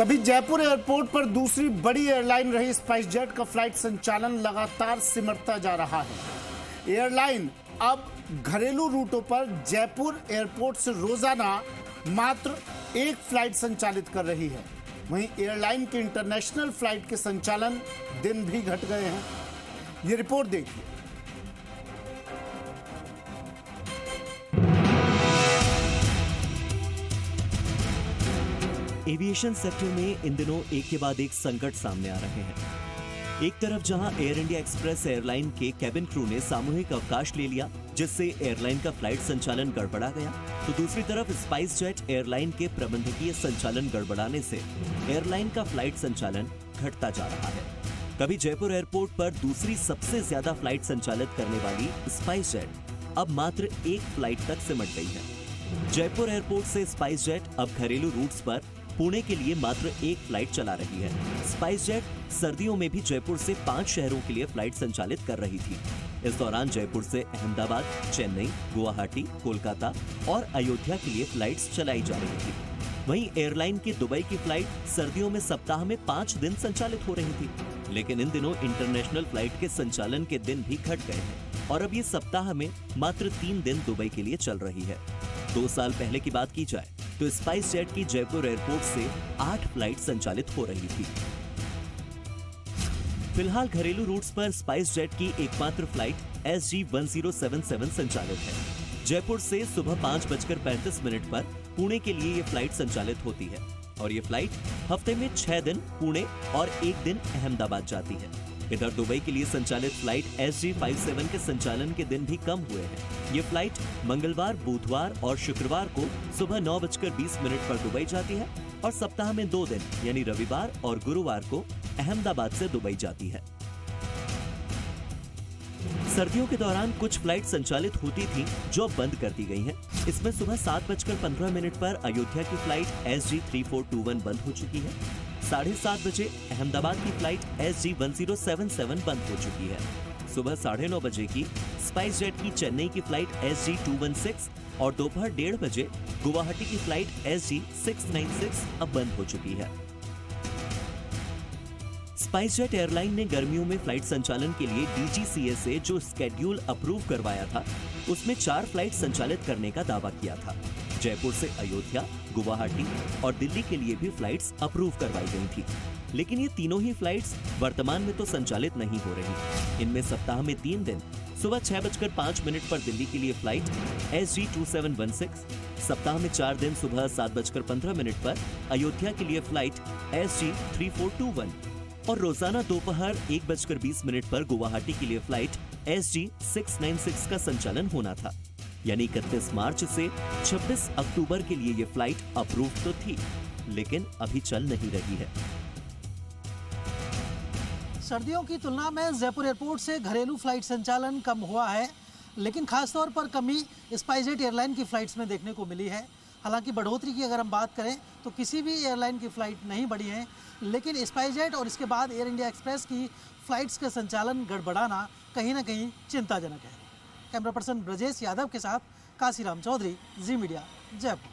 तभी जयपुर एयरपोर्ट पर दूसरी बड़ी एयरलाइन रही स्पाइसजेट का फ्लाइट संचालन लगातार सिमटता जा रहा है। एयरलाइन अब घरेलू रूटों पर जयपुर एयरपोर्ट से रोजाना मात्र एक फ्लाइट संचालित कर रही है। वहीं एयरलाइन के इंटरनेशनल फ्लाइट के संचालन दिन भी घट गए हैं। ये रिपोर्ट देखिए। एविएशन सेक्टर में इन दिनों एक के बाद एक संकट सामने आ रहे हैं। एक तरफ जहां एयर इंडिया एक्सप्रेस एयरलाइन के केबिन क्रू ने सामूहिक अवकाश ले लिया, जिससे एयरलाइन का फ्लाइट संचालन गड़बड़ा गया, तो दूसरी तरफ स्पाइसजेट एयरलाइन के प्रबंधकीय संचालन गड़बड़ाने से एयरलाइन का फ्लाइट संचालन घटता जा रहा है। कभी जयपुर एयरपोर्ट पर दूसरी सबसे ज्यादा फ्लाइट संचालित करने वाली स्पाइसजेट अब मात्र एक फ्लाइट तक सिमट गई है। जयपुर एयरपोर्ट से स्पाइसजेट अब घरेलू रूट्स पर पुणे के लिए मात्र एक फ्लाइट चला रही है। स्पाइसजेट सर्दियों में भी जयपुर से 5 शहरों के लिए फ्लाइट संचालित कर रही थी। इस दौरान जयपुर से अहमदाबाद, चेन्नई, गुवाहाटी, कोलकाता और अयोध्या के लिए फ्लाइट्स चलाई जा रही थी। वहीं एयरलाइन की दुबई की फ्लाइट सर्दियों में सप्ताह में 5 दिन संचालित हो रही थी, लेकिन इन दिनों इंटरनेशनल फ्लाइट के संचालन के दिन भी घट गए हैं और अब ये सप्ताह में मात्र 3 दिन दुबई के लिए चल रही है। 2 साल पहले की बात की जाए तो स्पाइसजेट की जयपुर एयरपोर्ट से 8 फ्लाइट संचालित हो रही थी। फिलहाल घरेलू रूट्स पर स्पाइसजेट की एकमात्र फ्लाइट SG1077 संचालित है। जयपुर से सुबह 5:35 पर पुणे के लिए ये फ्लाइट संचालित होती है और ये फ्लाइट हफ्ते में 6 दिन पुणे और 1 दिन अहमदाबाद जाती है। इधर दुबई के लिए संचालित फ्लाइट SG57 के संचालन के दिन भी कम हुए हैं। ये फ्लाइट मंगलवार, बुधवार और शुक्रवार को सुबह 9:20 पर दुबई जाती है और सप्ताह में 2 दिन यानी रविवार और गुरुवार को अहमदाबाद से दुबई जाती है। सर्दियों के दौरान कुछ फ्लाइट संचालित होती थी जो अब बंद कर दी गई हैं। इसमें सुबह 7:15 पर अयोध्या की फ्लाइट SG3421 बंद हो चुकी है। 7:30 बजे अहमदाबाद की फ्लाइट SG1077 बंद हो चुकी है। सुबह 9:30 बजे की स्पाइसजेट की चेन्नई की फ्लाइट SG216 और दोपहर 1:30 बजे गुवाहाटी की फ्लाइट SG696 अब बंद हो चुकी है। स्पाइसजेट एयरलाइन ने गर्मियों में फ्लाइट संचालन के लिए DGCA से जो स्केड्यूल अप्रूव करवाया था, उसमें 4 फ्लाइट संचालित करने का दावा किया था। जयपुर से अयोध्या, गुवाहाटी और दिल्ली के लिए भी फ्लाइट्स अप्रूव करवाई गई थी, लेकिन ये तीनों ही फ्लाइट्स वर्तमान में तो संचालित नहीं हो रही। इनमें सप्ताह में 3 दिन सुबह 6:05 पर दिल्ली के लिए फ्लाइट SG2716, सप्ताह में 4 दिन सुबह 7:15 पर अयोध्या के लिए फ्लाइट SG3421 और रोजाना दोपहर 1:20 पर गुवाहाटी के लिए फ्लाइट SG696 का संचालन होना था। यानी 31 मार्च से 26 अक्टूबर के लिए ये फ्लाइट अप्रूव तो थी, लेकिन अभी चल नहीं रही है। सर्दियों की तुलना में जयपुर एयरपोर्ट से घरेलू फ्लाइट संचालन कम हुआ है, लेकिन खासतौर पर कमी स्पाइसजेट एयरलाइन की फ्लाइट्स में देखने को मिली है। हालांकि बढ़ोतरी की अगर हम बात करें तो किसी भी एयरलाइन की फ़्लाइट नहीं बढ़ी है, लेकिन स्पाइसजेट और इसके बाद एयर इंडिया एक्सप्रेस की फ़्लाइट्स का संचालन गड़बड़ाना कहीं ना कहीं चिंताजनक है। कैमरा पर्सन ब्रजेश यादव के साथ काशीराम चौधरी, जी मीडिया, जयपुर।